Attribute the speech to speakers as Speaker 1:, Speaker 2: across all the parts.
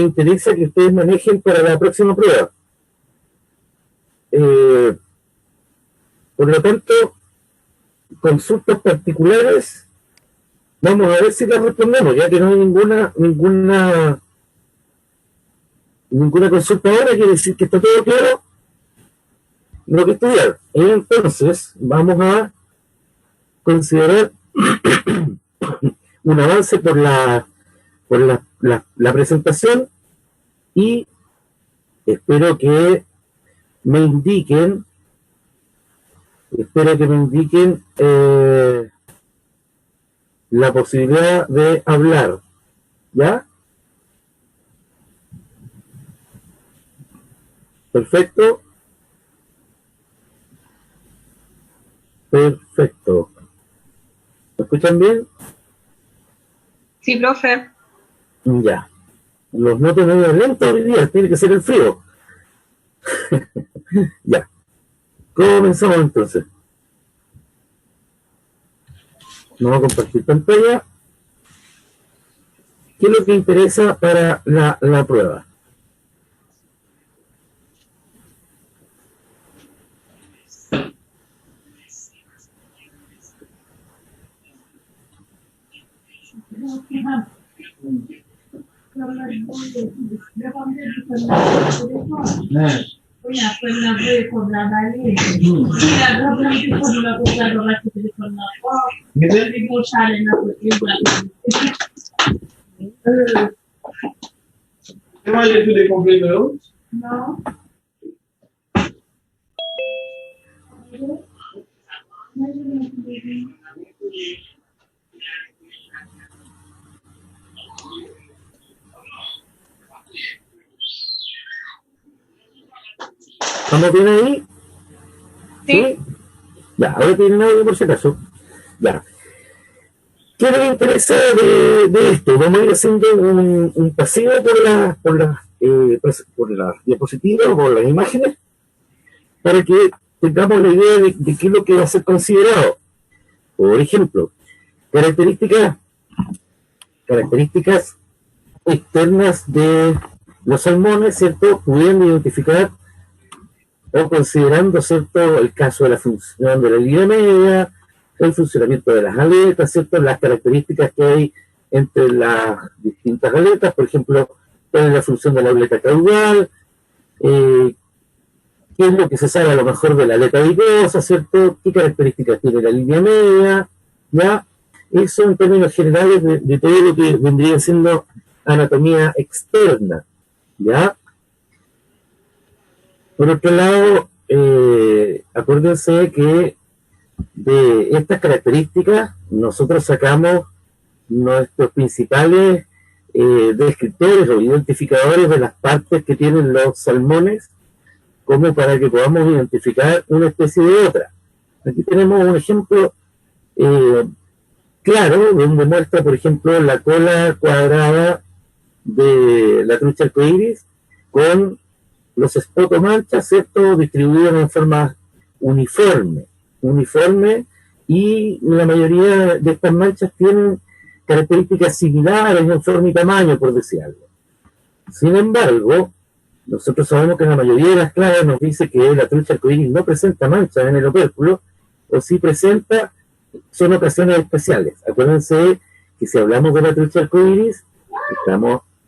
Speaker 1: interesa que ustedes manejen para la próxima prueba. Por lo tanto, consultas particulares, vamos a ver si las respondemos, ya que no hay ninguna consulta ahora, quiere decir que está todo claro lo que estudiar. Entonces, vamos a considerar un avance por la presentación y espero que me indiquen la posibilidad de hablar, ¿ya? Perfecto. Perfecto. ¿Me escuchan bien?
Speaker 2: Sí, profe.
Speaker 1: Ya. Los noto medio lentos hoy día, tiene que ser el frío. Ya. Comenzamos entonces. Vamos a compartir pantalla. ¿Qué es lo que interesa para la prueba?
Speaker 3: Am I late to the complete notes?
Speaker 2: No.
Speaker 1: ¿Estamos bien ahí?
Speaker 2: Sí.
Speaker 1: Ya, ahora tienen audio por si acaso. Ya. ¿Qué les interesa de esto? Vamos a ir haciendo un paseo por las diapositivas o por las imágenes para que tengamos la idea de qué es lo que va a ser considerado. Por ejemplo, características externas de los salmones, ¿cierto? Pudiendo identificar o considerando, ¿cierto?, el caso de la función de la línea media, el funcionamiento de las aletas, ¿cierto?, las características que hay entre las distintas aletas, por ejemplo, cuál es la función de la aleta caudal, qué es lo que se sabe a lo mejor de la aleta vigosa, ¿cierto?, qué características tiene la línea media, ¿ya? Eso en términos generales de todo lo que vendría siendo anatomía externa, ¿ya? Por otro lado, acuérdense que de estas características nosotros sacamos nuestros principales descriptores o identificadores de las partes que tienen los salmones, como para que podamos identificar una especie de otra. Aquí tenemos un ejemplo claro, donde muestra, por ejemplo, la cola cuadrada de la trucha arcoíris con los spots o manchas, ¿cierto?, distribuidos en forma uniforme, y la mayoría de estas manchas tienen características similares en forma y tamaño, por decir algo. Sin embargo, nosotros sabemos que la mayoría de las claves nos dice que la trucha arcoíris no presenta manchas en el opérculo, o si presenta, son ocasiones especiales. Acuérdense que si hablamos de la trucha arcoíris,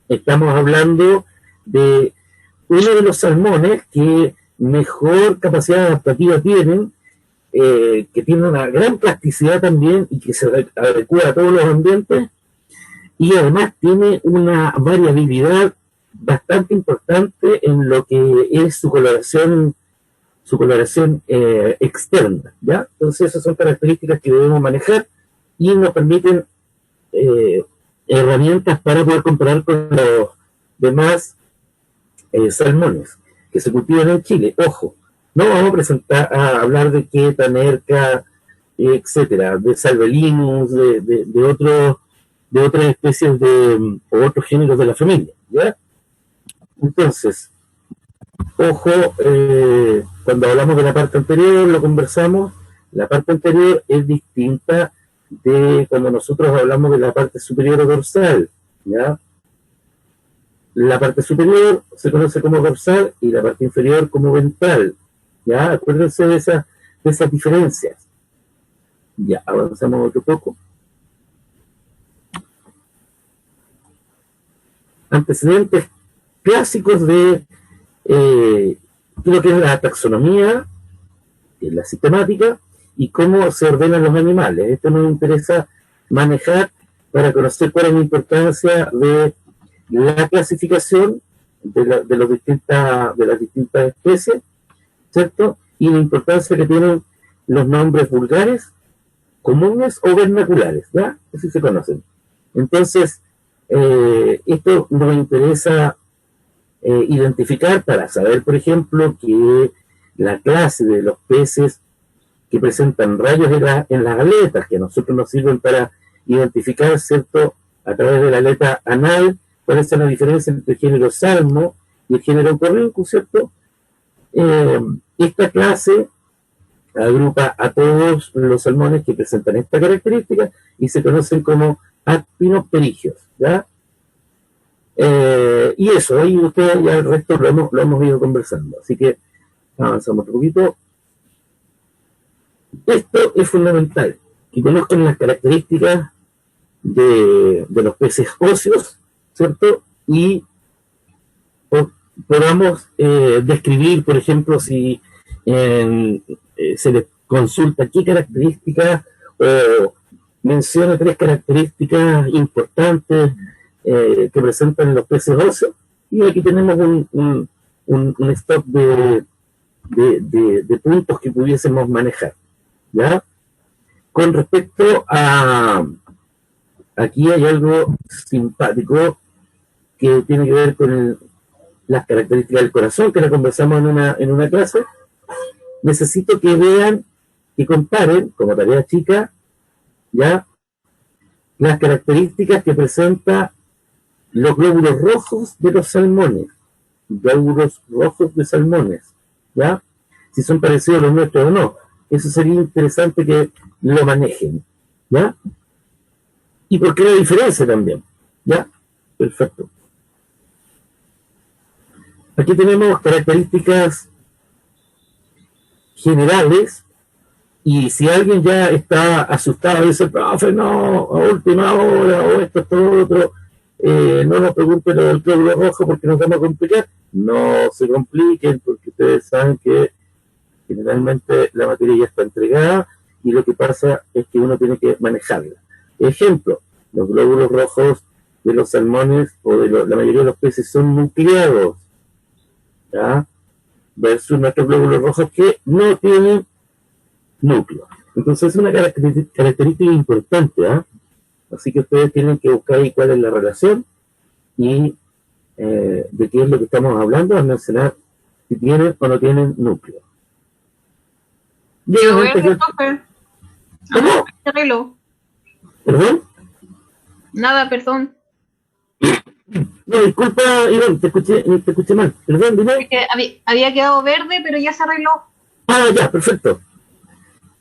Speaker 1: estamos hablando de uno de los salmones que mejor capacidad adaptativa tienen, que tiene una gran plasticidad también y que se adecua a todos los ambientes, y además tiene una variabilidad bastante importante en lo que es su coloración externa, ¿ya? Entonces esas son características que debemos manejar y nos permiten herramientas para poder comparar con los demás salmones que se cultivan en Chile. Ojo, no vamos a hablar de queta, nerca, etcétera, de salvelinus, de otras especies o otros géneros de la familia, ¿ya? Entonces, ojo, cuando hablamos de la parte anterior, lo conversamos, la parte anterior es distinta de cuando nosotros hablamos de la parte superior o dorsal, ¿ya? La parte superior se conoce como dorsal y la parte inferior como ventral. ¿Ya? Acuérdense de esas diferencias. Ya, avanzamos otro poco. Antecedentes clásicos de lo que es la taxonomía, que es la sistemática, y cómo se ordenan los animales. Esto nos interesa manejar para conocer cuál es la importancia de la clasificación de las distintas especies, ¿cierto? Y la importancia que tienen los nombres vulgares, comunes o vernaculares, ¿ya? Así se conocen. Entonces, esto nos interesa identificar para saber, por ejemplo, que la clase de los peces que presentan rayos en las aletas, que a nosotros nos sirven para identificar, ¿cierto?, a través de la aleta anal, cuál es la diferencia entre el género salmo y el género Corynchus, ¿cierto? Esta clase agrupa a todos los salmones que presentan esta característica y se conocen como actinopterigios, ¿ya? Y eso, ahí ustedes ya el resto lo hemos ido conversando, así que avanzamos un poquito. Esto es fundamental, que conozcan las características de los peces óseos, ¿cierto? Y podamos describir, por ejemplo, si se les consulta qué características o menciona 3 características importantes que presentan los peces óseos, y aquí tenemos un stock de puntos que pudiésemos manejar, ¿ya? Con respecto a... Aquí hay algo simpático que tiene que ver con las características del corazón, que la conversamos en una clase. Necesito que vean, que comparen, como tarea chica, ¿ya?, las características que presenta los glóbulos rojos de los salmones. Glóbulos rojos de salmones, ¿ya? Si son parecidos a los nuestros o no. Eso sería interesante que lo manejen, ¿ya? ¿Y por qué la diferencia también? ¿Ya? Perfecto. Aquí tenemos características generales, y si alguien ya está asustado y dice, profe, no, a última hora, o esto otro, no nos pregunten lo del glóbulo rojo porque nos vamos a complicar. No se compliquen, porque ustedes saben que generalmente la materia ya está entregada y lo que pasa es que uno tiene que manejarla. Ejemplo, los glóbulos rojos de los salmones o de la mayoría de los peces son nucleados, ¿ya?, versus nuestros glóbulos rojos que no tienen núcleo. Entonces es una característica importante, ¿eh? Así que ustedes tienen que buscar ahí cuál es la relación y de qué es lo que estamos hablando al mencionar si tienen o no tienen núcleo.
Speaker 2: Llegó verde, profe.
Speaker 1: ¿Cómo?
Speaker 2: Arreglo.
Speaker 1: ¿Perdón?
Speaker 2: Nada, perdón.
Speaker 1: No, disculpa, Iván, te escuché mal. Perdón, dime.
Speaker 2: Porque había quedado verde, pero ya se arregló.
Speaker 1: Ah, ya, perfecto.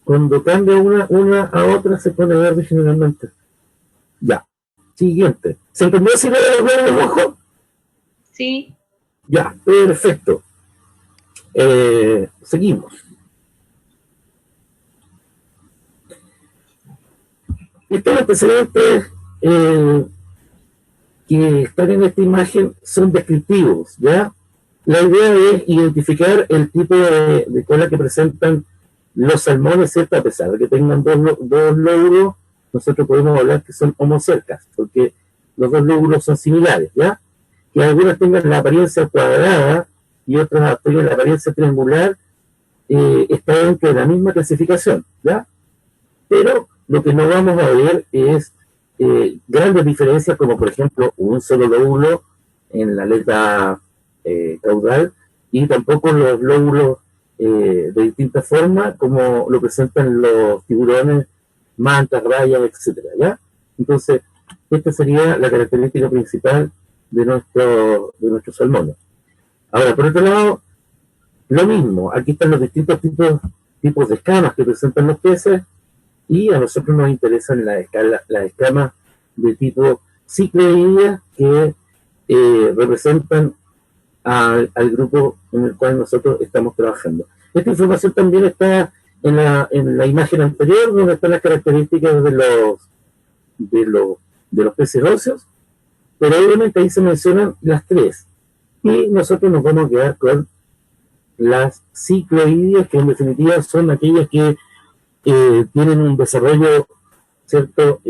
Speaker 1: Cuando cambia una a otra se pone verde generalmente. Ya. Siguiente. ¿Se entendió si era el verde rojo?
Speaker 2: Sí.
Speaker 1: Ya, perfecto. Seguimos. Estos antecedentes que están en esta imagen son descriptivos, ¿ya? La idea es identificar el tipo de cola que presentan los salmones, ¿cierto? A pesar de que tengan dos lóbulos, nosotros podemos hablar que son homocercas, porque los dos lóbulos son similares, ¿ya? Que algunas tengan la apariencia cuadrada y otras tengan la apariencia triangular, está dentro de la misma clasificación, ¿ya? Pero lo que no vamos a ver es grandes diferencias, como por ejemplo un solo lóbulo en la aleta caudal, y tampoco los lóbulos de distintas formas, como lo presentan los tiburones, mantas, rayas, etcétera, ¿ya? Entonces, esta sería la característica principal de nuestros salmones. Ahora, por otro lado, lo mismo, aquí están los distintos tipos de escamas que presentan los peces, y a nosotros nos interesan las escamas de tipo cicloidea, que representan al grupo en el cual nosotros estamos trabajando. Esta información también está en la imagen anterior, donde están las características de los peces óseos, pero obviamente ahí se mencionan las tres, y nosotros nos vamos a quedar con las cicloideas, que en definitiva son aquellas que tienen un desarrollo, ¿cierto?,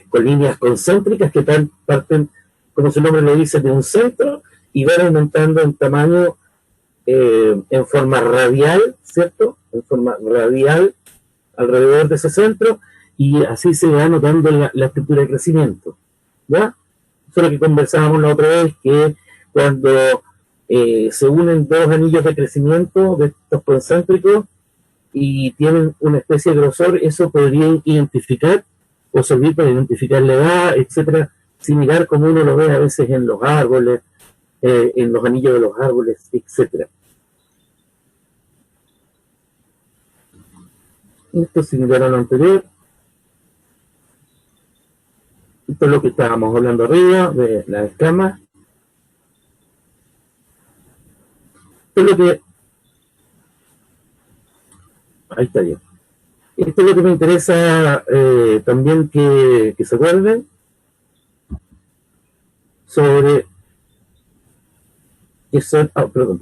Speaker 1: con líneas concéntricas que parten, como su nombre lo dice, de un centro y van aumentando en tamaño en forma radial, ¿cierto?, en forma radial alrededor de ese centro, y así se va notando la estructura de crecimiento, ¿ya? Eso es lo que conversábamos la otra vez, que cuando se unen dos anillos de crecimiento de estos concéntricos y tienen una especie de grosor, eso podría identificar o servir para identificar la edad, etcétera, similar como uno lo ve a veces en los árboles, en los anillos de los árboles, etcétera. Esto es similar a lo anterior. Esto es lo que estábamos hablando arriba, de las escamas. Esto es lo que... Ahí está bien. Esto es lo que me interesa también que se acuerden sobre... perdón.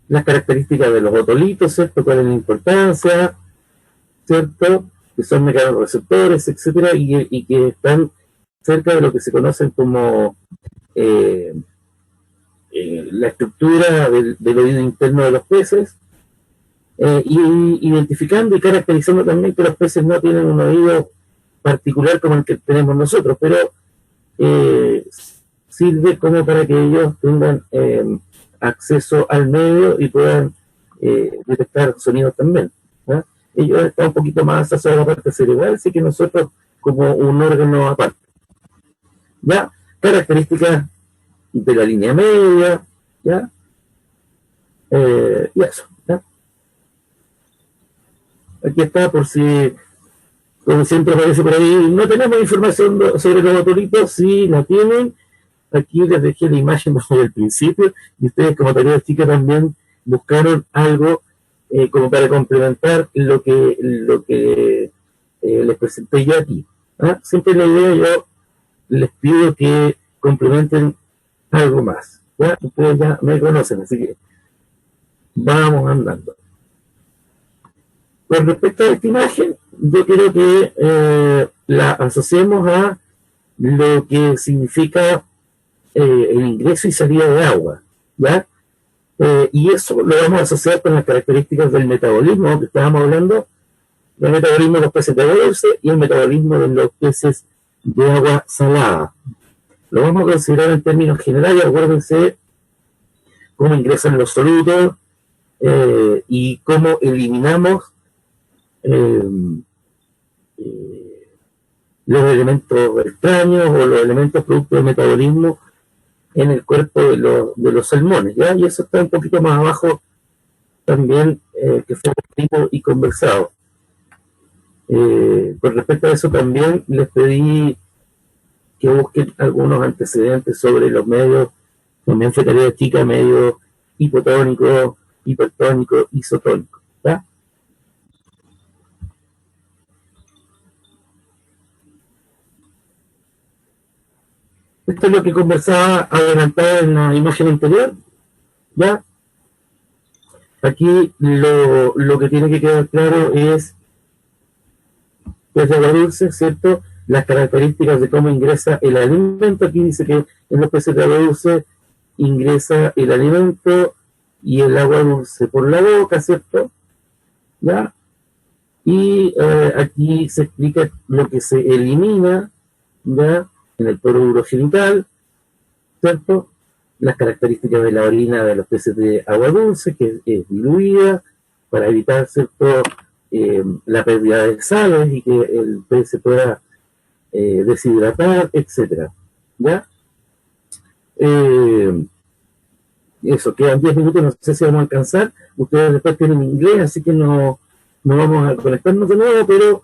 Speaker 1: Las características de los otolitos, ¿cierto? ¿Cuál es la importancia? ¿Cierto? Que son mecanorreceptores, etcétera, y que están cerca de lo que se conocen como la estructura del oído interno de los peces, y identificando y caracterizando también que los peces no tienen un oído particular como el que tenemos nosotros, pero sirve como para que ellos tengan acceso al medio y puedan detectar sonidos también, ¿no? Ellos están un poquito más asociados a la parte cerebral, así que nosotros como un órgano aparte. ¿Ya? Características de la línea media, ¿ya? Y eso, ¿ya? Aquí está, por si, como siempre aparece por ahí, no tenemos información sobre los otolitos, sí la tienen. Aquí les dejé la imagen desde el principio, y ustedes como tarea chica también buscaron algo como para complementar lo que les presenté yo aquí, ¿ah? Siempre la idea, yo les pido que complementen algo más, ¿ya? Ustedes ya me conocen, así que vamos andando. Con respecto a esta imagen, yo quiero que la asociemos a lo que significa el ingreso y salida de agua, ¿ya? Y eso lo vamos a asociar con las características del metabolismo que estábamos hablando, del metabolismo de los peces de agua dulce y el metabolismo de los peces de agua salada. Lo vamos a considerar en términos generales. Acuérdense cómo ingresan los solutos y cómo eliminamos los elementos extraños o los elementos producto del metabolismo en el cuerpo de los salmones, ¿ya? Y eso está un poquito más abajo también, que fue escrito y conversado. Con respecto a eso también les pedí que busquen algunos antecedentes sobre los medios, también fue tarea chica, medio hipotónico, hipertónico, isotónico, ¿ya? Esto es lo que conversaba adelantado en la imagen anterior, ¿ya? Aquí lo que tiene que quedar claro es pez de agua dulce, ¿cierto? Las características de cómo ingresa el alimento. Aquí dice que en los peces de agua dulce ingresa el alimento y el agua dulce por la boca, ¿cierto? ¿Ya? Y aquí se explica lo que se elimina, ¿ya? En el poro urogenital, ¿cierto? Las características de la orina de los peces de agua dulce, que es diluida, para evitar, ¿cierto?, la pérdida de sales y que el pez se pueda deshidratar, etcétera, ¿ya? Eso, quedan 10 minutos, no sé si vamos a alcanzar. Ustedes después tienen inglés, así que no vamos a conectarnos de nuevo, pero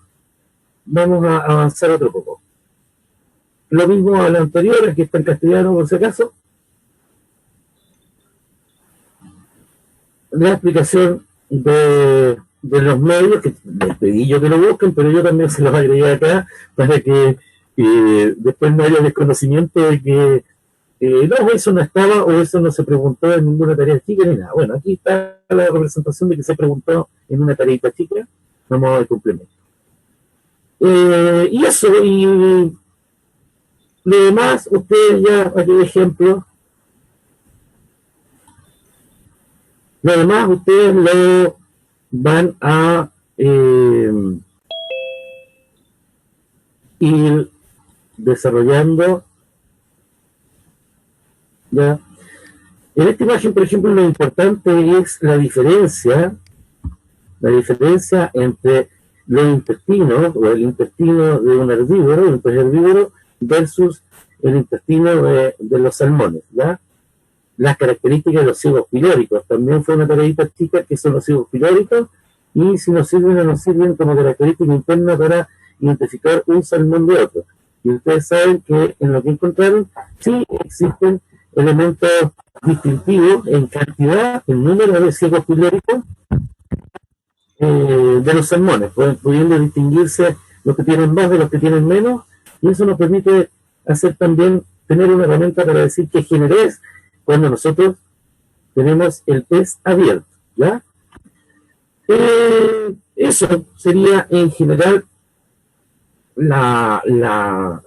Speaker 1: vamos a avanzar otro poco. lo mismo a la anterior, aquí está en castellano por si acaso. La explicación de los medios, que les pedí yo que lo busquen, pero yo también se los agregué acá para que después no haya desconocimiento de que no, eso no estaba o eso no se preguntó en ninguna tarea chica ni nada. Bueno, aquí está la representación de que se preguntó en una tareita chica, a modo de complemento. Y eso, y lo demás, ustedes ya, aquí de ejemplo, lo demás ustedes lo van a ir desarrollando ya. En esta imagen, por ejemplo, lo importante es la diferencia entre los intestinos o el intestino de un herbívoro, un pez herbívoro, versus el intestino de los salmones, ¿ya? Las características de los cibos pilóricos. También fue una tareita chica que son los cibos pilóricos y si nos sirven o no sirven como característica interna para identificar un salmón de otro. Y ustedes saben que en lo que encontraron sí existen elementos distintivos en cantidad, en número de cibos pilóricos de los salmones, pudiendo distinguirse los que tienen más de los que tienen menos, y eso nos permite hacer también, tener una herramienta para decir qué género es cuando nosotros tenemos el pez abierto, ¿ya? Eso sería en general la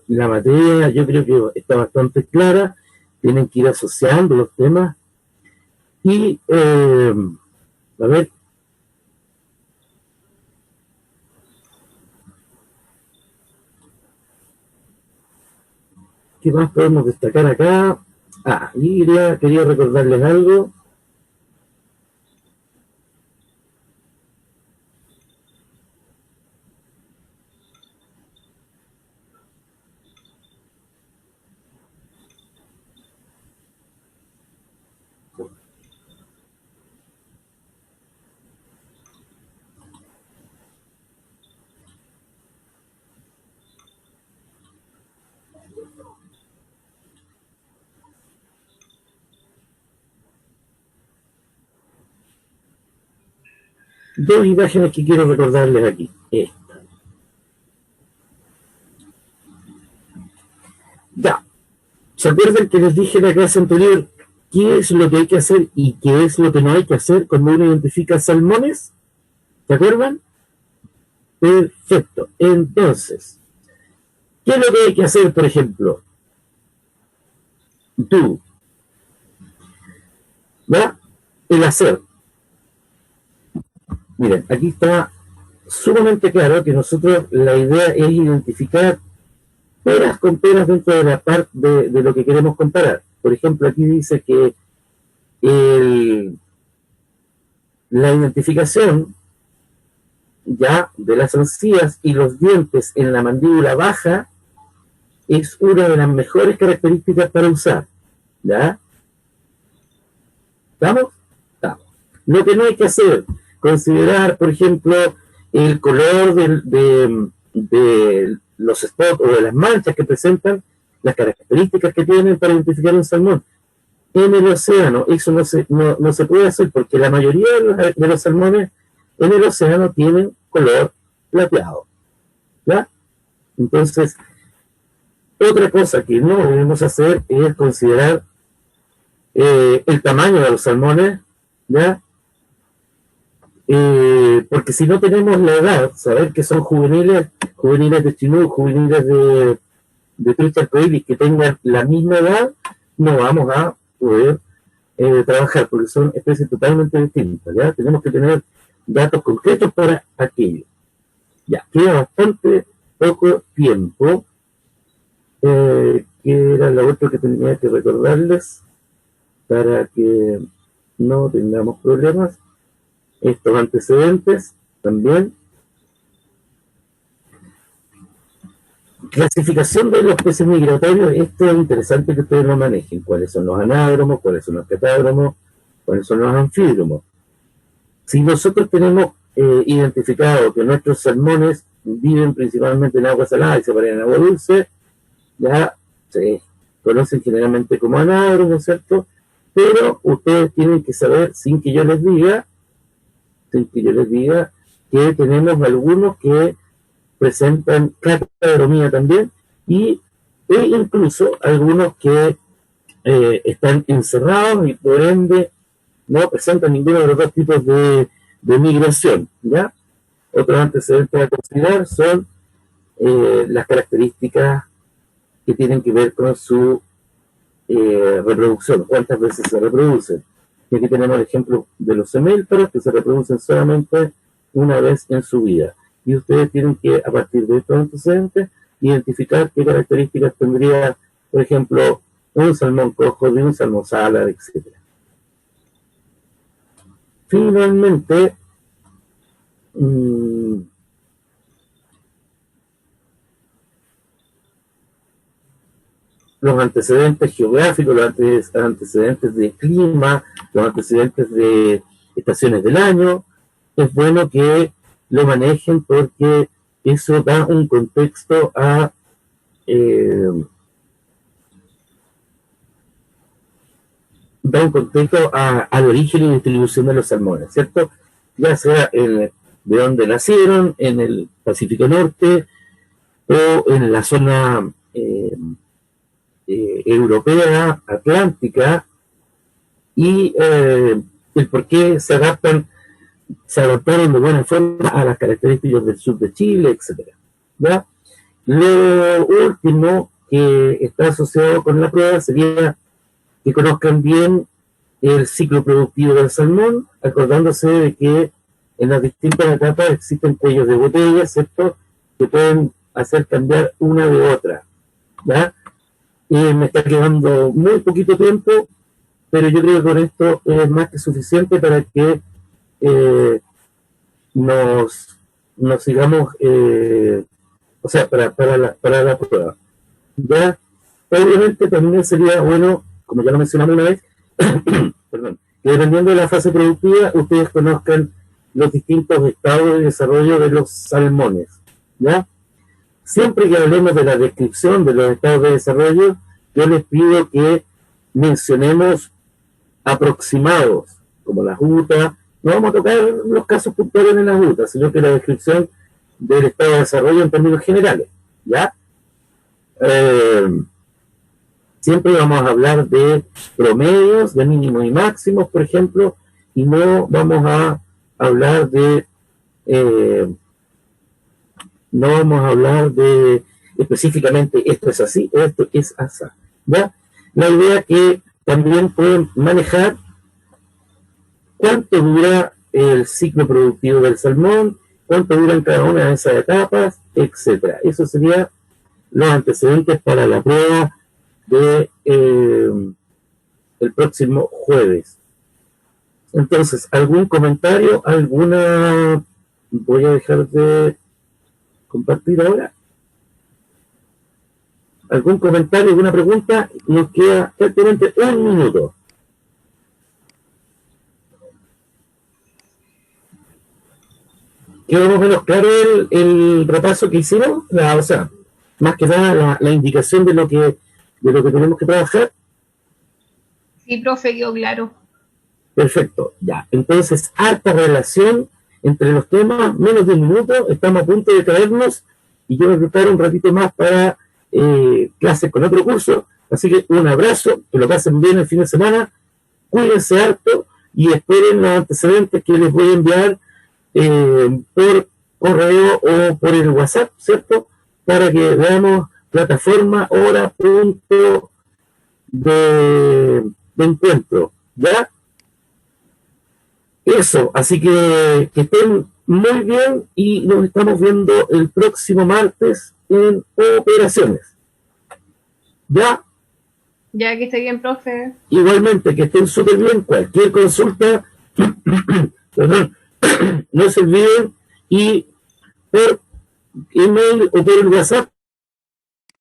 Speaker 1: materia. Yo creo que está bastante clara, tienen que ir asociando los temas y a ver, ¿qué más podemos destacar acá? Y quería recordarles algo. Dos imágenes que quiero recordarles aquí. Esta. Ya. ¿Se acuerdan que les dije en la clase anterior qué es lo que hay que hacer y qué es lo que no hay que hacer cuando uno identifica salmones? ¿Se acuerdan? Perfecto. Entonces, ¿qué es lo que hay que hacer, por ejemplo? ¿Va? El hacer. Miren, aquí está sumamente claro que nosotros la idea es identificar peras con peras dentro de la parte de lo que queremos comparar. Por ejemplo, aquí dice que la identificación ya de las encías y los dientes en la mandíbula baja es una de las mejores características para usar. ¿Ya? ¿Estamos? Estamos. Lo que no hay que hacer, considerar, por ejemplo, el color de los spots o de las manchas que presentan, las características que tienen para identificar un salmón. En el océano eso no se puede hacer porque la mayoría de los salmones en el océano tienen color plateado. ¿Ya? Entonces, otra cosa que no debemos hacer es considerar el tamaño de los salmones, ¿ya? Porque si no tenemos la edad, saber que son juveniles de chinú, juveniles de trucha arcoíris que tengan la misma edad, no vamos a poder trabajar, porque son especies totalmente distintas, ¿ya? Tenemos que tener datos concretos para aquello. Ya, queda bastante poco tiempo, que era lo otro que tenía que recordarles para que no tengamos problemas. Estos antecedentes también. Clasificación de los peces migratorios. Esto es interesante que ustedes lo manejen. ¿Cuáles son los anádromos? ¿Cuáles son los catádromos? ¿Cuáles son los anfídromos? Si nosotros tenemos identificado que nuestros salmones viven principalmente en agua salada y se paran en agua dulce, ya se conocen generalmente como anadros, ¿no es cierto? Pero ustedes tienen que saber, sin que yo les diga, que tenemos algunos que presentan catadromía también, e incluso algunos que están encerrados y por ende no presentan ninguno de los dos tipos de migración, ¿ya? Otros antecedentes a considerar son las características que tienen que ver con su reproducción, cuántas veces se reproducen. Y aquí tenemos el ejemplo de los semíparos que se reproducen solamente una vez en su vida. Y ustedes tienen que, a partir de estos antecedentes, identificar qué características tendría, por ejemplo, un salmón cojo de un salmón salar, etc. Finalmente, los antecedentes geográficos, los antecedentes de clima, los antecedentes de estaciones del año, es bueno que lo manejen porque eso da un contexto al origen y distribución de los salmones, ¿cierto? Ya sea de donde nacieron, en el Pacífico Norte o en la zona europea, atlántica, y el por qué se adaptaron de buena forma a las características del sur de Chile, etcétera. ¿Ya? Lo último que está asociado con la prueba sería que conozcan bien el ciclo productivo del salmón, acordándose de que en las distintas etapas existen cuellos de botella, ¿cierto?, que pueden hacer cambiar una de otra. ¿Ya? Me está quedando muy poquito tiempo, pero yo creo que con esto es más que suficiente para que nos sigamos, o sea, para la prueba. ¿Ya? Obviamente también sería bueno, como ya lo mencionamos una vez, perdón, que dependiendo de la fase productiva, ustedes conozcan los distintos estados de desarrollo de los salmones. ¿Ya? Siempre que hablemos de la descripción de los estados de desarrollo, yo les pido que mencionemos aproximados, como la juta. No vamos a tocar los casos puntuales de la juta, sino que la descripción del estado de desarrollo en términos generales. ¿Ya? Siempre vamos a hablar de promedios, de mínimos y máximos, por ejemplo, y no vamos a hablar de específicamente esto es así, esto es así. ¿Ya? La idea que también pueden manejar cuánto dura el ciclo productivo del salmón, cuánto duran cada una de esas etapas, etcétera. Eso sería los antecedentes para la prueba de el próximo jueves. Entonces, ¿algún comentario? Voy a dejar de compartir ahora. ¿Algún comentario, alguna pregunta? Nos queda prácticamente un minuto. ¿Quedó más o menos claro el repaso que hicimos? O sea, más que nada la indicación de lo que tenemos que trabajar.
Speaker 2: Sí, profe, quedó claro.
Speaker 1: Perfecto, ya. Entonces, harta relación entre los temas, menos de un minuto, estamos a punto de caernos y yo voy a preparar un ratito más para clases con otro curso. Así que un abrazo, que lo pasen bien el fin de semana, cuídense harto y esperen los antecedentes que les voy a enviar por correo o por el WhatsApp, ¿cierto? Para que veamos plataforma, hora, punto de encuentro, ¿ya? Eso, así que estén muy bien y nos estamos viendo el próximo martes en operaciones. ¿Ya?
Speaker 2: Ya, que esté bien, profe.
Speaker 1: Igualmente, que estén súper bien. Cualquier consulta, perdón, no se olviden y por email o por el WhatsApp